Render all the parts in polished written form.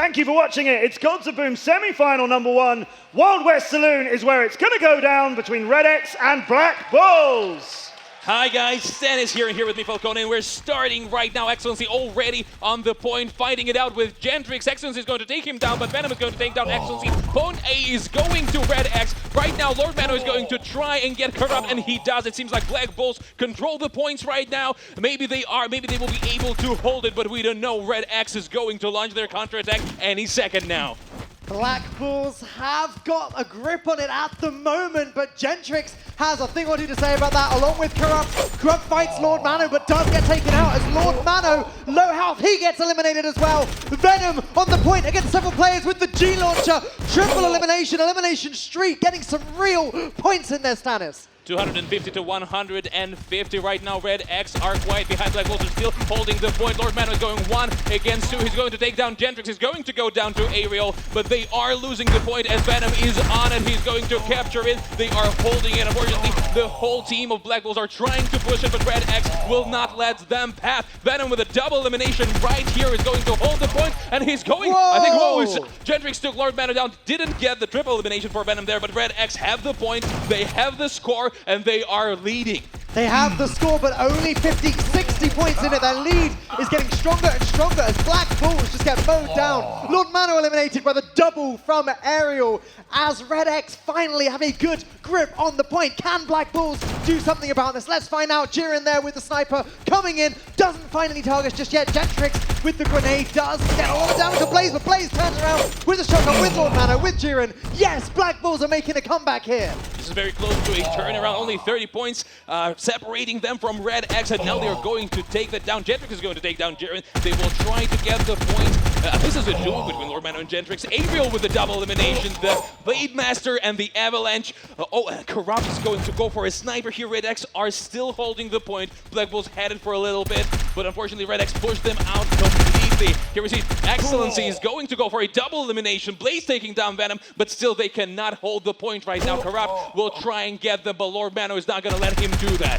Thank you for watching it. It's Gods of Boom semi-final number 1. Wild West Saloon is where it's going to go down between RedX and Black Bulls. Hi guys, Stan is here and here with me, Falcone, and we're starting right now. Excellency already on the point, fighting it out with Gentrix. Excellency is going to take him down, but Venom is going to take down Excellency. Point A is going to RedX. Right now, Lord Mano is going to try and get Corrupt, and he does. It seems like Black Bulls control the points right now. Maybe they will be able to hold it, but we don't know. RedX is going to launch their counterattack any second now. Black Bulls have got a grip on it at the moment, but Gentrix has a thing or two to say about that, along with Corrupt. Corrupt fights Lord Mano, but does get taken out as Lord Mano, low health, he gets eliminated as well. Venom on the point against several players with the G launcher. Triple elimination streak, getting some real points in there, Stannis. 250 to 150 right now. RedX are quiet behind. Black Bulls are still holding the point. Lord Mano is going 1 against 2. He's going to take down Gentrix. He's going to go down to Ariel, but they are losing the point as Venom is on it. He's going to capture it. They are holding it. Unfortunately, the whole team of Black Bulls are trying to push it, but RedX will not let them pass. Venom with a double elimination right here is going to hold the point, and he's going. Whoa! I think Gentrix took Lord Mano down. Didn't get the triple elimination for Venom there, but RedX have the point. They have the score, and they are leading. They have the score, but only 50, 60 points in it. Their lead is getting stronger and stronger as Black Bulls just get mowed down. Lord Mano eliminated by the double from Ariel as RedX finally have a good grip on the point. Can Black Bulls do something about this? Let's find out. Jiren there with the sniper coming in. Doesn't find any targets just yet. Gentrix with the grenade does get a lot of damage to Blaze, but Blaze turns around with a shotgun with Lord Mano, with Jiren. Yes, Black Bulls are making a comeback here. This is very close to a turnaround. Only 30 points separating them from RedX, and now they are going to take that down. Gentrix is going to take down Jiren. They will try to get the point. This is a duel between Lord Mano and Gentrix. Ariel with the double elimination, the Blade Master and the Avalanche. Corrupt is going to go for a sniper here. RedX are still holding the point. Black Bulls had it for a little bit, but unfortunately RedX pushed them out completely. Here we see Excellency is going to go for a double elimination. Blaze taking down Venom, but still they cannot hold the point right now. Corrupt will try and get them, but Lord Mano is not going to let him do that.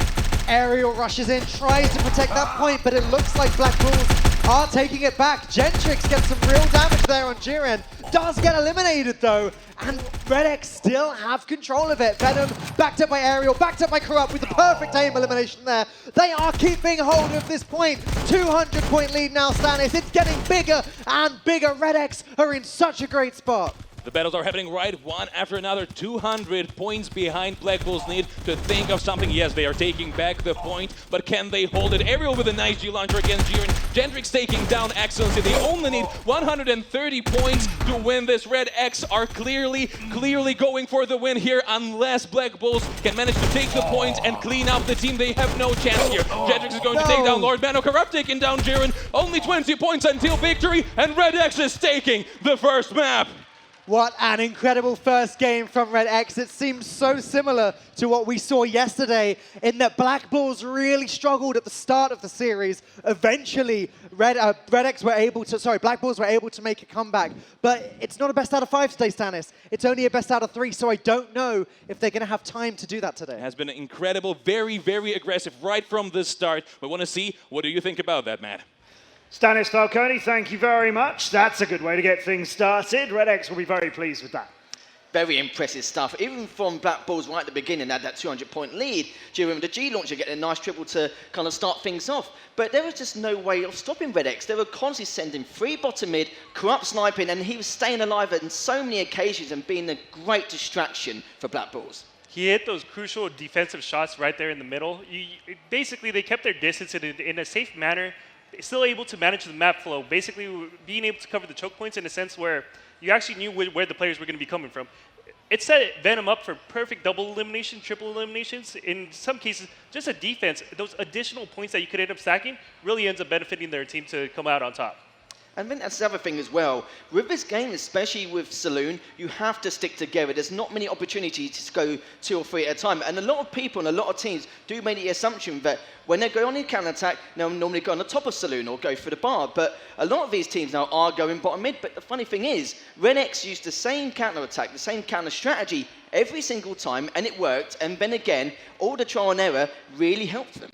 Ariel rushes in, tries to protect that point, but it looks like Black Bulls are taking it back. Gentrix gets some real damage there on Jiren. Does get eliminated though, and RedX still have control of it. Venom backed up by Ariel, backed up by Corrupt with the perfect aim elimination there. They are keeping hold of this point. 200-point lead now, Stannis. It's getting bigger and bigger. RedX are in such a great spot. The battles are happening right one after another. 200 points behind. Black Bulls need to think of something. Yes, they are taking back the point, but can they hold it? Ariel with a nice G-launcher against Jiren. Gentrix taking down Excellency. They only need 130 points to win this. RedX are clearly going for the win here unless Black Bulls can manage to take the points and clean up the team. They have no chance here. Gentrix is going to take down Lord Mano. Corrupt taking down Jiren. Only 20 points until victory, and RedX is taking the first map. What an incredible first game from RedX. It seems so similar to what we saw yesterday in that Black Bulls really struggled at the start of the series. Eventually, Black Bulls were able to make a comeback. But it's not a best out of 5 today, Stannis. It's only a best out of 3, so I don't know if they're going to have time to do that today. It has been incredible, very, very aggressive right from the start. We want to see, what do you think about that, Matt? Stannis Falcone, thank you very much. That's a good way to get things started. RedX will be very pleased with that. Very impressive stuff. Even from Black Bulls right at the beginning, had that 200-point lead during the G-launcher, getting a nice triple to kind of start things off. But there was just no way of stopping RedX. They were constantly sending 3 bottom mid, Corrupt sniping, and he was staying alive on so many occasions and being a great distraction for Black Bulls. He hit those crucial defensive shots right there in the middle. Basically, they kept their distance in a safe manner. Still able to manage the map flow, basically being able to cover the choke points in a sense where you actually knew where the players were going to be coming from. It set Venom up for perfect double elimination, triple eliminations. In some cases, just a defense, those additional points that you could end up stacking really ends up benefiting their team to come out on top. I think that's the other thing as well. With this game, especially with Saloon, you have to stick together. There's not many opportunities to go 2 or 3 at a time. And a lot of people and a lot of teams do make the assumption that when they go on in counter-attack, they'll normally go on the top of Saloon or go for the bar. But a lot of these teams now are going bottom mid. But the funny thing is, RedX used the same counter-attack, the same counter-strategy every single time, and it worked. And then again, all the trial and error really helped them.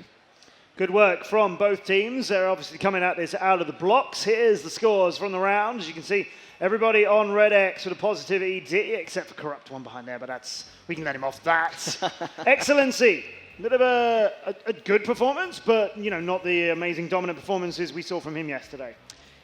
Good work from both teams. They're obviously coming at this out of the blocks. Here's the scores from the round. As you can see, everybody on RedX with a positive ED, except for Corrupt one behind there, but we can let him off that. Excellency. Bit of a good performance, but not the amazing dominant performances we saw from him yesterday.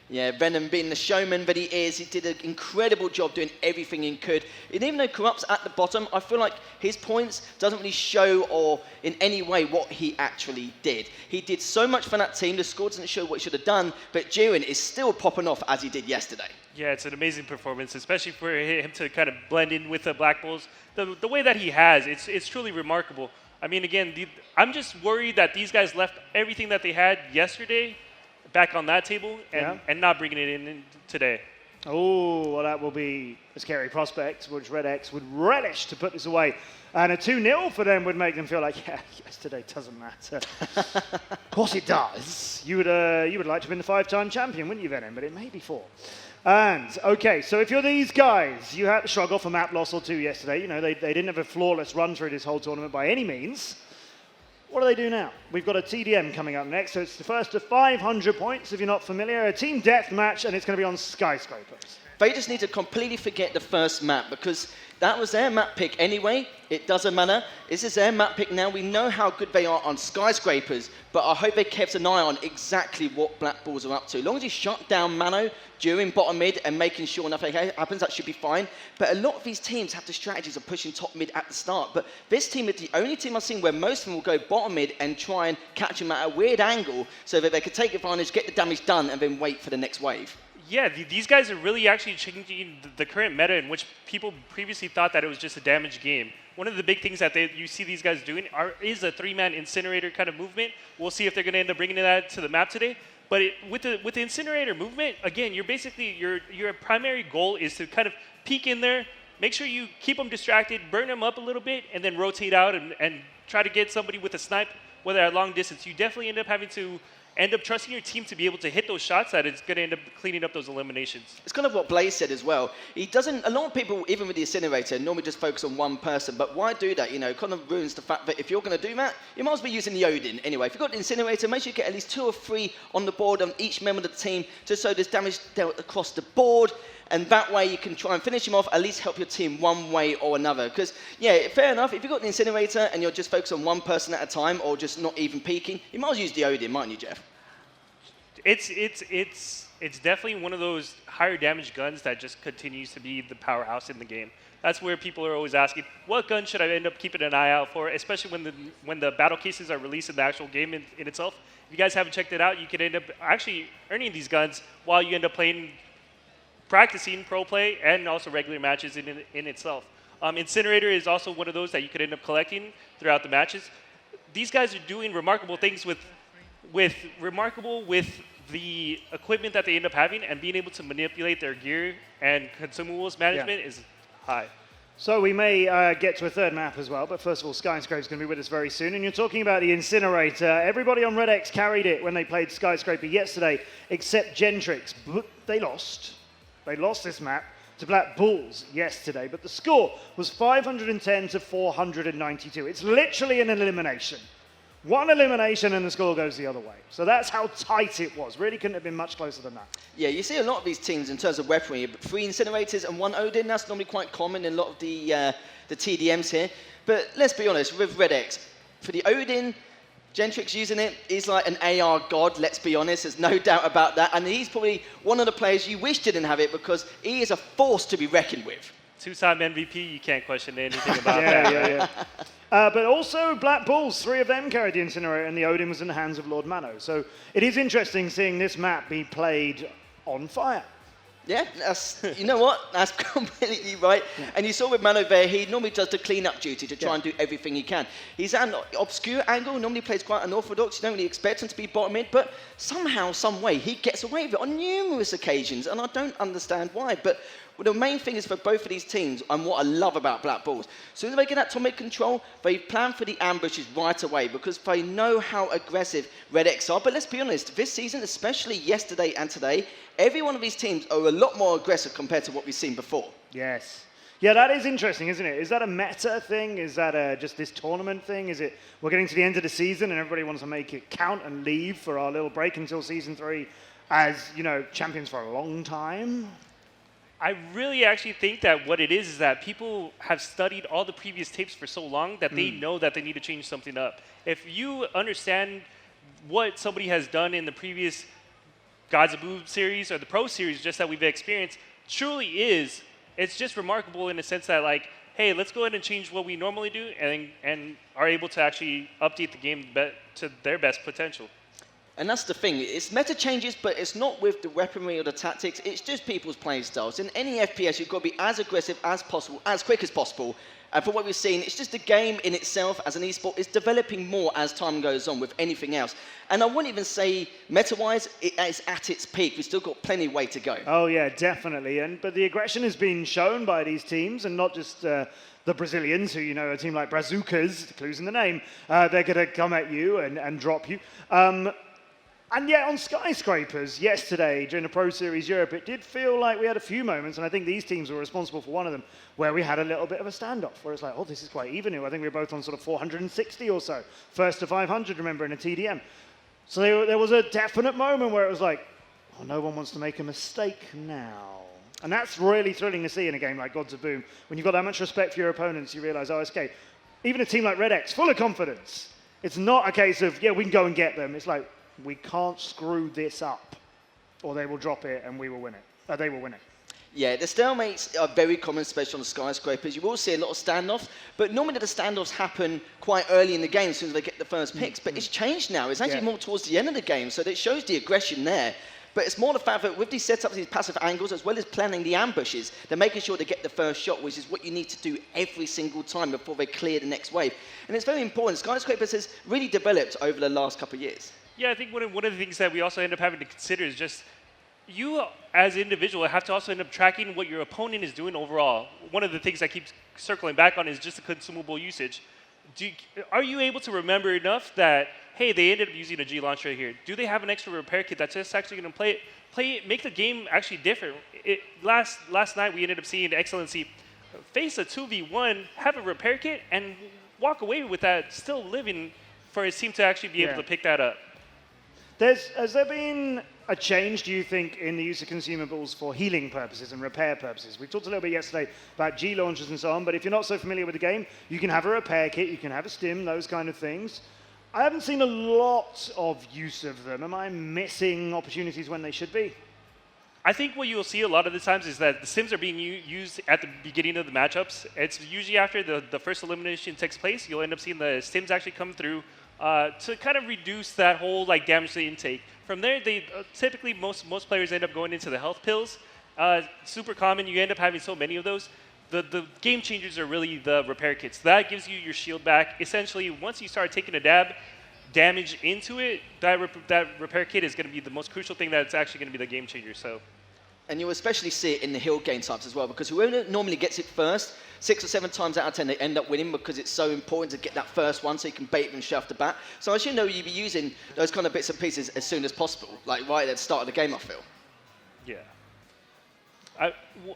Yeah, Venom being the showman that he is, he did an incredible job doing everything he could. And even though Corrupt's at the bottom, I feel like his points doesn't really show or in any way what he actually did. He did so much for that team, the score doesn't show what he should have done, but Jiren is still popping off as he did yesterday. Yeah, it's an amazing performance, especially for him to kind of blend in with the Black Bulls. The way that he has, it's truly remarkable. I mean, again, I'm just worried that these guys left everything that they had yesterday back on that table and not bringing it in today. Oh, well, that will be a scary prospect, which RedX would relish to put this away. And a 2-0 for them would make them feel like, yeah, yesterday doesn't matter. Of course it does. You would like to win the 5-time champion, wouldn't you, Venom? But it may be 4. And, okay, so if you're these guys, you had to shrug off a map loss or 2 yesterday. They didn't have a flawless run through this whole tournament by any means. What do they do now? We've got a TDM coming up next, so it's the first of 500 points, if you're not familiar, a team death match, and it's going to be on Skyscrapers. They just need to completely forget the first map because that was their map pick anyway. It doesn't matter. This is their map pick now. We know how good they are on Skyscrapers, but I hope they kept an eye on exactly what Black Bulls are up to. As long as you shut down Mano during bottom mid and making sure nothing happens, that should be fine. But a lot of these teams have the strategies of pushing top mid at the start. But this team is the only team I've seen where most of them will go bottom mid and try and catch him at a weird angle so that they can take advantage, get the damage done, and then wait for the next wave. Yeah, these guys are really actually changing the current meta in which people previously thought that it was just a damage game. One of the big things that you see these guys doing is a 3-man incinerator kind of movement. We'll see if they're going to end up bringing that to the map today. But with the incinerator movement, again, you're basically your primary goal is to kind of peek in there, make sure you keep them distracted, burn them up a little bit, and then rotate out and try to get somebody with a snipe, whether at long distance. You definitely end up having to trusting your team to be able to hit those shots that it's going to end up cleaning up those eliminations. It's kind of what Blaze said as well. A lot of people, even with the incinerator, normally just focus on one person, but why do that? It kind of ruins the fact that if you're going to do that, you might as well be using the Odin anyway. If you've got the incinerator, make sure you get at least 2 or 3 on the board on each member of the team, just so there's damage dealt across the board. And that way you can try and finish him off, at least help your team one way or another. Because, yeah, fair enough, if you've got the incinerator and you're just focused on one person at a time or just not even peeking, you might as well use the Odin, mightn't you, Jeff? It's definitely one of those higher damage guns that just continues to be the powerhouse in the game. That's where people are always asking, what gun should I end up keeping an eye out for, especially when the battle cases are released in the actual game in itself. If you guys haven't checked it out, you can end up actually earning these guns while you end up practicing pro play and also regular matches in itself. Incinerator is also one of those that you could end up collecting throughout the matches. These guys are doing remarkable things with the equipment that they end up having, and being able to manipulate their gear and consumables management is high. So we may get to a third map as well, but first of all, Skyscraper's going to be with us very soon. And you're talking about the incinerator. Everybody on RedX carried it when they played Skyscraper yesterday, except Gentrix. But they lost. They lost this map to Black Bulls yesterday, but the score was 510 to 492. It's literally an elimination. One elimination and the score goes the other way. So that's how tight it was. Really couldn't have been much closer than that. Yeah, you see a lot of these teams in terms of weaponry. 3 incinerators and 1 Odin, that's normally quite common in a lot of the TDMs here. But let's be honest, with RedX, for the Odin, Gentrix using it is like an AR god, let's be honest. There's no doubt about that. And he's probably one of the players you wish didn't have it because he is a force to be reckoned with. 2-time MVP, you can't question anything about that. Yeah. But also Black Bulls, 3 of them carried the incinerator, and the Odin was in the hands of Lord Mano. So it is interesting seeing this map be played on fire. Yeah, you know what? That's completely right. Yeah. And you saw with Mano there, he normally does the clean-up duty to try and do everything he can. He's at an obscure angle, normally plays quite unorthodox. You don't really expect him to be bottom mid, but somehow, some way, he gets away with it on numerous occasions, and I don't understand why. But the main thing is for both of these teams, and what I love about Black Bulls, as soon as they get that top mid control, they plan for the ambushes right away because they know how aggressive RedX are. But let's be honest, this season, especially yesterday and today, every one of these teams are a lot more aggressive compared to what we've seen before. Yes. Yeah, that is interesting, isn't it? Is that a meta thing? Is that just this tournament thing? Is it we're getting to the end of the season and everybody wants to make it count and leave for our little break until season 3 as, you know, champions for a long time? I really actually think that what it is that people have studied all the previous tapes for so long that they know that they need to change something up. If you understand what somebody has done in the previous Gods of Boo series or the Pro series just that we've experienced, truly is, it's just remarkable in the sense that, like, hey, let's go ahead and change what we normally do and are able to actually update the game to their best potential. And that's the thing, it's meta changes, but it's not with the weaponry or the tactics, it's just people's playing styles. In any FPS, you've got to be as aggressive as possible, as quick as possible. And for what we've seen, it's just the game in itself as an esport is developing more as time goes on with anything else. And I wouldn't even say meta-wise, it is at its peak. We've still got plenty of way to go. Oh yeah, definitely. But the aggression has been shown by these teams, and not just the Brazilians, who, you know, a team like Brazucas, the clue's in the name, they're going to come at you and drop you. And yet on Skyscrapers yesterday during the Pro Series Europe, it did feel like we had a few moments, and I think these teams were responsible for one of them, where we had a little bit of a standoff, where it's like, oh, this is quite even here. I think we were both on sort of 460 or so. First to 500, remember, in a TDM. So there was a definite moment where it was like, oh, no one wants to make a mistake now. And that's really thrilling to see in a game like Gods of Boom. When you've got that much respect for your opponents, you realize, oh, okay, even a team like RedX, full of confidence, it's not a case of, yeah, we can go and get them. It's like, we can't screw this up, or they will drop it and we will win it. They will win it. Yeah, the stalemates are very common, especially on the Skyscrapers. You will see a lot of standoffs, but normally the standoffs happen quite early in the game as soon as they get the first picks. But it's changed now. It's actually more towards the end of the game, so it shows the aggression there. But it's more the fact that with these setups, these passive angles, as well as planning the ambushes, they're making sure they get the first shot, which is what you need to do every single time before they clear the next wave. And it's very important. Skyscrapers has really developed over the last couple of years. Yeah, I think one of the things that we also end up having to consider is just you as an individual have to also end up tracking what your opponent is doing overall. One of the things I keep circling back on is just the consumable usage. Are you able to remember enough that, hey, they ended up using a G launcher right here? Do they have an extra repair kit that's just actually going to make the game actually different? Last night we ended up seeing Excellency face a 2v1, have a repair kit, and walk away with that still living for his team to actually be able to pick that up. Has there been a change, do you think, in the use of consumables for healing purposes and repair purposes? We talked a little bit yesterday about G launchers and so on, but if you're not so familiar with the game, you can have a repair kit, you can have a stim, those kind of things. I haven't seen a lot of use of them. Am I missing opportunities when they should be? I think what you'll see a lot of the times is that the stims are being used at the beginning of the matchups. It's usually after the first elimination takes place, you'll end up seeing the stims actually come through to kind of reduce that whole damage to the intake. From there, they typically most players end up going into the health pills. Super common. You end up having so many of those. The game changers are really the repair kits. That gives you your shield back. Essentially, once you start taking a damage into it, that repair kit is going to be the most crucial thing that's actually going to be the game changer. So. And you'll especially see it in the hill game types as well, because whoever normally gets it first, 6 or 7 times out of 10, they end up winning because it's so important to get that first one so you can bait them straight off the bat. So I should know you'd be using those kind of bits and pieces as soon as possible, like right at the start of the game, I feel. Yeah.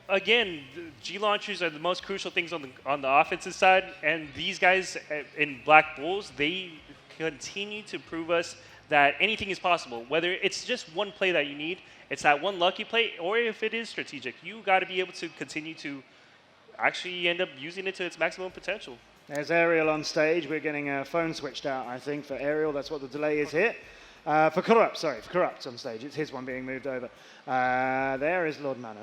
Again, G launchers are the most crucial things on the offensive side, and these guys in Black Bulls, they continue to prove us that anything is possible. Whether it's just one play that you need, it's that one lucky play, or if it is strategic, you got to be able to continue to actually end up using it to its maximum potential. There's Ariel on stage. We're getting a phone switched out, I think, for Ariel. That's what the delay is here. For Corrupt on stage. It's his one being moved over. There is Lord Mano.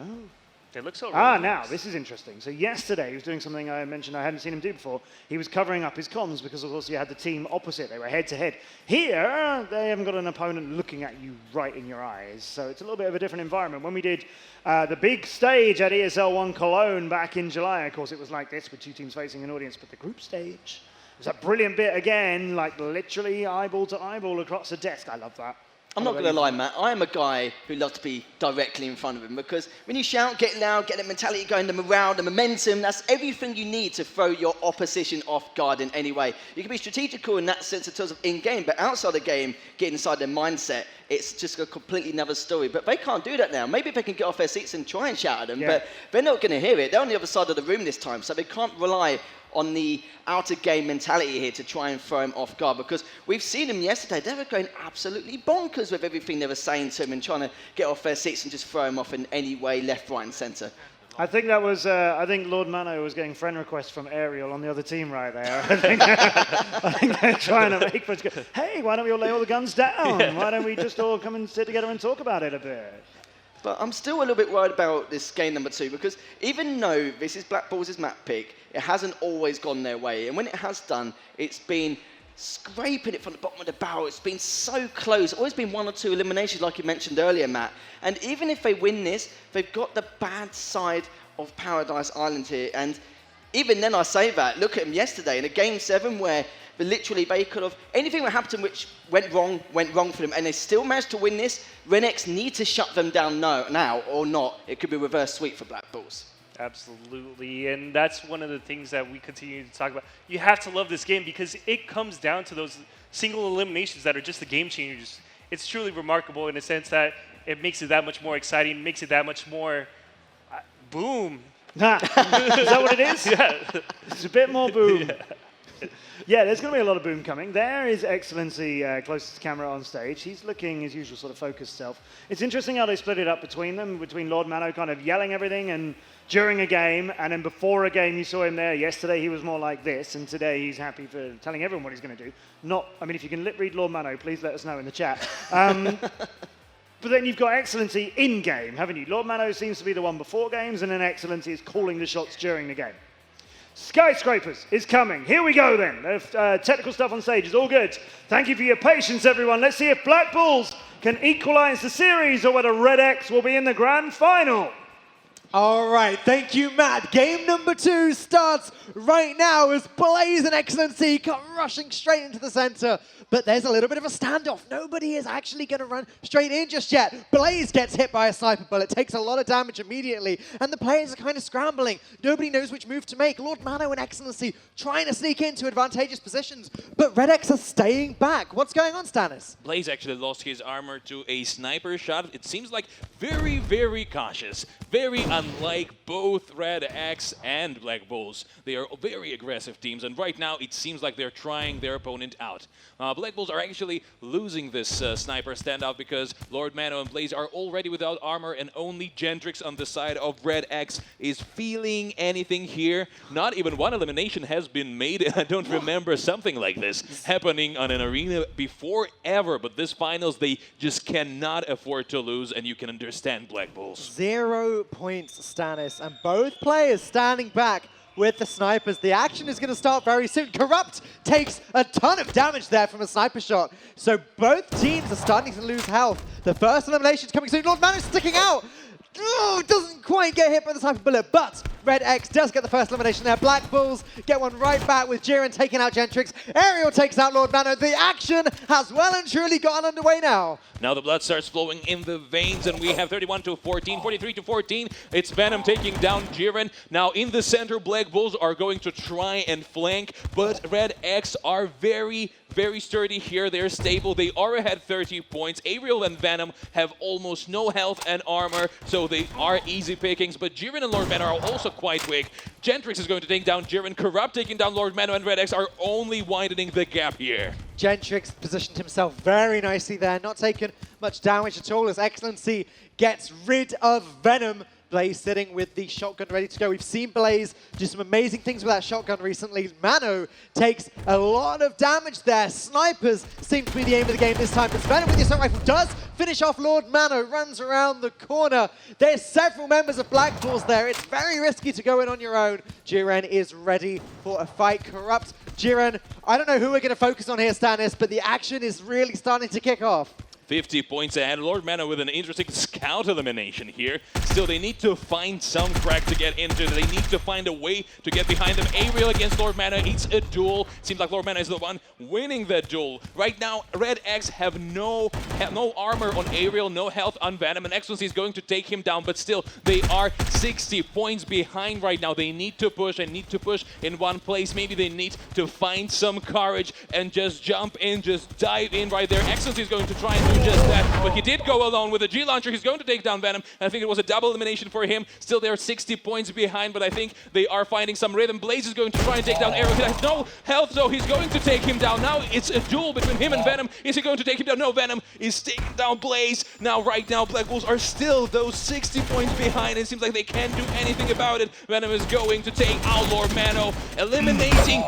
They look so now, this is interesting. So yesterday, he was doing something I mentioned I hadn't seen him do before. He was covering up his comms because, of course, you had the team opposite. They were head-to-head. Here, they haven't got an opponent looking at you right in your eyes. So it's a little bit of a different environment. When we did the big stage at ESL 1 Cologne back in July, of course, it was like this with 2 teams facing an audience. But the group stage was a brilliant bit again, like literally eyeball to eyeball across the desk. I love that. I'm not going to lie, Matt. I am a guy who loves to be directly in front of him because when you shout, get loud, get the mentality going, the morale, the momentum, that's everything you need to throw your opposition off guard in any way. You can be strategical in that sense in terms of in-game, but outside the game, get inside their mindset, it's just a completely another story. But they can't do that now. Maybe they can get off their seats and try and shout at them, but they're not going to hear it. They're on the other side of the room this time, so they can't rely on the outer game mentality here to try and throw him off guard, because we've seen them yesterday. They were going absolutely bonkers with everything they were saying to him and trying to get off their seats and just throw him off in any way, left, right, and centre. I think that was. I think Lord Mano was getting friend requests from Ariel on the other team right there. I think they're trying to make friends. Go, hey, why don't we all lay all the guns down? Why don't we just all come and sit together and talk about it a bit? But I'm still a little bit worried about this game number 2, because even though this is Black Bulls' map pick, it hasn't always gone their way. And when it has done, it's been scraping it from the bottom of the barrel. It's been so close. Always been 1 or 2 eliminations, like you mentioned earlier, Matt. And even if they win this, they've got the bad side of Paradise Island here. And even then I say that, look at them yesterday in a Game 7 where literally they could have, anything that happened which went wrong for them, and they still managed to win this. RedX need to shut them down now or not. It could be reverse sweep for Black Bulls. Absolutely, and that's one of the things that we continue to talk about. You have to love this game because it comes down to those single eliminations that are just the game changers. It's truly remarkable in the sense that it makes it that much more exciting, makes it that much more boom. Is that what it is? Yeah. It's a bit more boom. Yeah, there's going to be a lot of boom coming. There is Excellency closest to camera on stage. He's looking his usual sort of focused self. It's interesting how they split it up between them, between Lord Mano kind of yelling everything and during a game, and then before a game you saw him there. Yesterday he was more like this, and today he's happy for telling everyone what he's going to do. I mean, if you can lip read Lord Mano, please let us know in the chat. But then you've got Excellency in-game, haven't you? Lord Mano seems to be the one before games, and then Excellency is calling the shots during the game. Skyscrapers is coming. Here we go then. Technical stuff on stage is all good. Thank you for your patience, everyone. Let's see if Black Bulls can equalize the series or whether RedX will be in the grand final. All right, thank you, Matt. Game number 2 starts right now as Blaze and Excellency come rushing straight into the center. But there's a little bit of a standoff. Nobody is actually going to run straight in just yet. Blaze gets hit by a sniper bullet, takes a lot of damage immediately, and the players are kind of scrambling. Nobody knows which move to make. Lord Mano and Excellency trying to sneak into advantageous positions, but RedX are staying back. What's going on, Stannis? Blaze actually lost his armor to a sniper shot. It seems like very, very cautious. Very unlike both RedX and Black Bulls. They are very aggressive teams, and right now it seems like they're trying their opponent out. Black Bulls are actually losing this sniper standout because Lord Mano and Blaze are already without armor, and only Gentrix on the side of RedX is feeling anything here. Not even one elimination has been made. I don't remember something like this happening on an arena before ever, but this finals they just cannot afford to lose, and you can understand Black Bulls. 0 points, Stannis, and both players standing back with the snipers. The action is going to start very soon. Corrupt takes a ton of damage there from a sniper shot. So both teams are starting to lose health. The first elimination is coming soon. Lord Mano sticking out. Oh, doesn't quite get hit by the sniper bullet, but RedX does get the first elimination there. Black Bulls get one right back with Jiren taking out Gentrix. Ariel takes out Lord Mano. The action has well and truly gotten underway now. Now the blood starts flowing in the veins, and we have 31-14, 43-14. It's Venom taking down Jiren. Now in the center, Black Bulls are going to try and flank, but RedX are very, very sturdy here. They're stable. They are ahead 30 points. Ariel and Venom have almost no health and armor, so they are easy pickings. But Jiren and Lord Mano are also quite weak. Gentrix is going to take down Jiren. Corrupt taking down Lord Mano, and RedX are only widening the gap here. Gentrix positioned himself very nicely there, not taking much damage at all as Excellency gets rid of Venom. Blaze sitting with the shotgun ready to go. We've seen Blaze do some amazing things with that shotgun recently. Mano takes a lot of damage there. Snipers seem to be the aim of the game this time, but Venom with the assault rifle does finish off Lord Mano, runs around the corner. There's several members of Black Bulls there. It's very risky to go in on your own. Jiren is ready for a fight. Corrupt Jiren. I don't know who we're going to focus on here, Stannis, but the action is really starting to kick off. 50 points ahead. Lord Mana with an interesting scout elimination here. Still, they need to find some crack to get into. They need to find a way to get behind them. Aerial against Lord Mana. It's a duel. Seems like Lord Mana is the one winning that duel. Right now, RedX have no armor on Aerial, no health on Venom, and Excellency is going to take him down, but still, they are 60 points behind right now. They need to push and need to push in one place. Maybe they need to find some courage and just jump in, just dive in right there. Excellency is going to try and do just that, but he did go alone with a G-Launcher. He's going to take down Venom, and I think it was a double elimination for him. Still, they're 60 points behind, but I think they are finding some rhythm. Blaze is going to try and take down Arrow. He has no health, so he's going to take him down. Now it's a duel between him and Venom. Is he going to take him down? No, Venom is taking down Blaze. Right now, Black Bulls are still those 60 points behind. It seems like they can't do anything about it. Venom is going to take out Lord Mano, eliminating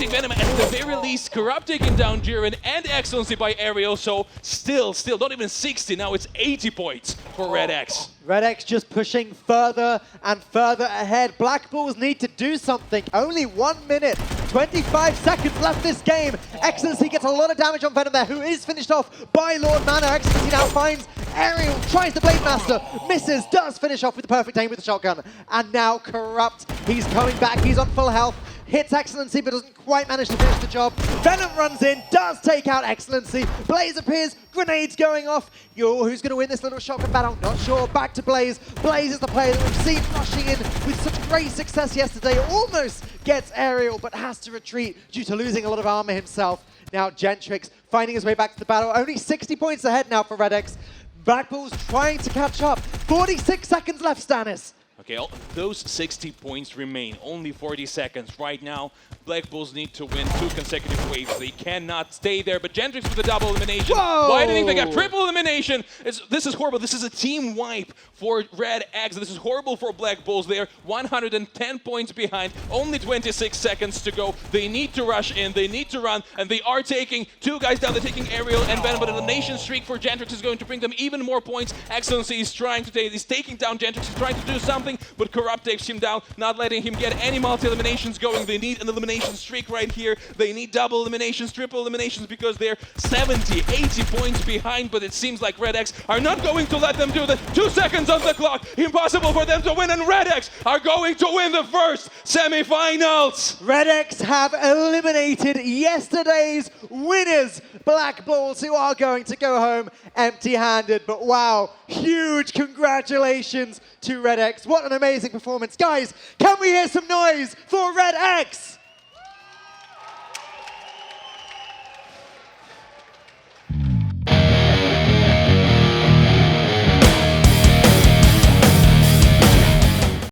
Venom at the very least, Corrupt taking down Jiren and Excellency by Aerial. So still, not even 60. Now it's 80 points for RedX. RedX just pushing further and further ahead. Black Bulls need to do something. Only 1 minute, 25 seconds left this game. Excellency gets a lot of damage on Venom there, who is finished off by Lord Mana. Excellency now finds Aerial, tries the Blade Master, misses, does finish off with the perfect aim with the shotgun. And now Corrupt, he's coming back, he's on full health. Hits Excellency, but doesn't quite manage to finish the job. Venom runs in, does take out Excellency. Blaze appears, grenades going off. Who's going to win this little shotgun battle? Not sure. Back to Blaze. Blaze is the player that we've seen rushing in with such great success yesterday. Almost gets Aerial, but has to retreat due to losing a lot of armor himself. Now Gentrix finding his way back to the battle. Only 60 points ahead now for RedX. Black Bulls trying to catch up. 46 seconds left, Stannis. Okay, those 60 points remain. Only 40 seconds. Right now, Black Bulls need to win 2 consecutive waves. They cannot stay there, but Gentrix with a double elimination. Whoa! Why do you think they got triple elimination? This is horrible. This is a team wipe for RedX. This is horrible for Black Bulls. They are 110 points behind. Only 26 seconds to go. They need to rush in. They need to run, and they are taking 2 guys down. They're taking Aerial and Venom, but an elimination streak for Gentrix is going to bring them even more points. Excellency is trying to take, he's taking down Gentrix. He's trying to do something, but Corrupt takes him down, not letting him get any multi-eliminations going. They need an elimination streak right here. They need double eliminations, triple eliminations, because they're 70, 80 points behind, but it seems like RedX are not going to let them do that. 2 seconds on the clock. Impossible for them to win, and RedX are going to win the first semifinals. RedX have eliminated yesterday's winners, Black Bulls, who are going to go home empty-handed. But wow, huge congratulations to RedX. What an amazing performance. Guys, can we hear some noise for RedX?